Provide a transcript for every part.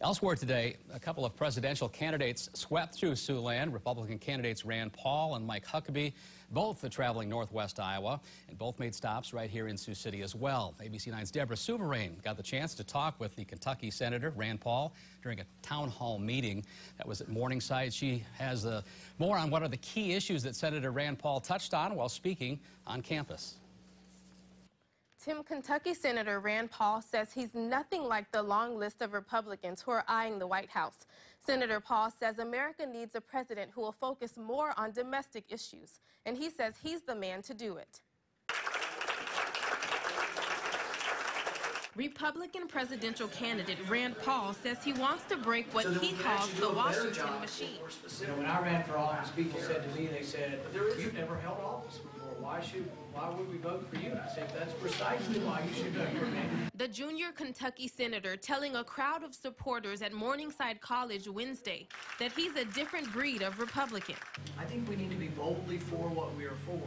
Elsewhere today, a couple of presidential candidates swept through Siouxland. Republican candidates Rand Paul and Mike Huckabee, both traveling northwest Iowa, and both made stops right here in Sioux City as well. ABC 9's Deborah Souverain got the chance to talk with the Kentucky Senator Rand Paul during a town hall meeting that was at Morningside. She has more on what are the key issues that Senator Rand Paul touched on while speaking on campus. Tim, Kentucky Senator Rand Paul says he's nothing like the long list of Republicans who are eyeing the White House. Senator Paul says America needs a president who will focus more on domestic issues, and he says he's the man to do it. Republican presidential candidate Rand Paul says he wants to break what he calls the Washington machine. You know, when I ran for office, people said to me, they said, "You've never held office before. Why would we vote for you?" I said, "That's precisely why you should vote for me." The junior Kentucky senator telling a crowd of supporters at Morningside College Wednesday that he's a different breed of Republican. I think we need to be boldly for what we are for.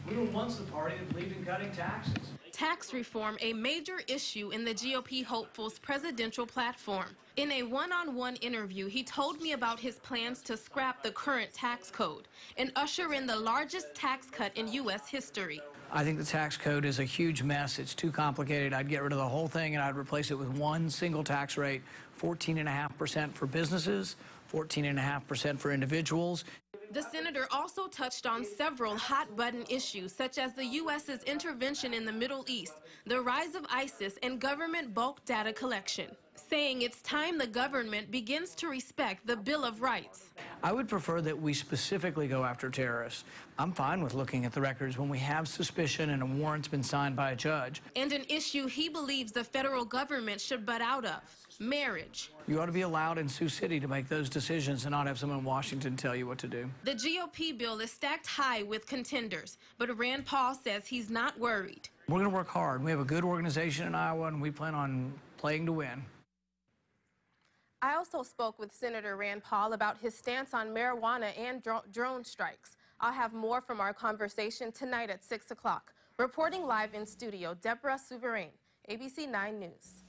We were once the party that believed in cutting taxes. Tax reform, a major issue in the GOP hopeful's presidential platform. In a one-on-one interview, he told me about his plans to scrap the current tax code and usher in the largest tax cut in U.S. history. I think the tax code is a huge mess. It's too complicated. I'd get rid of the whole thing and I'd replace it with one single tax rate, 14.5% for businesses, 14.5% for individuals. The senator also touched on several hot-button issues, such as the U.S.'s intervention in the Middle East, the rise of ISIS, and government bulk data collection, saying it's time the government begins to respect the Bill of Rights. I would prefer that we specifically go after terrorists. I'm fine with looking at the records when we have suspicion and a warrant's been signed by a judge. And an issue he believes the federal government should butt out of: marriage. You ought to be allowed in Sioux City to make those decisions and not have someone in Washington tell you what to do. The GOP bill is stacked high with contenders, but Rand Paul says he's not worried. We're going to work hard. We have a good organization in Iowa, and we plan on playing to win. I also spoke with Senator Rand Paul about his stance on marijuana and drone strikes. I'll have more from our conversation tonight at 6 o'clock. Reporting live in studio, Deborah Souverain, ABC 9 News.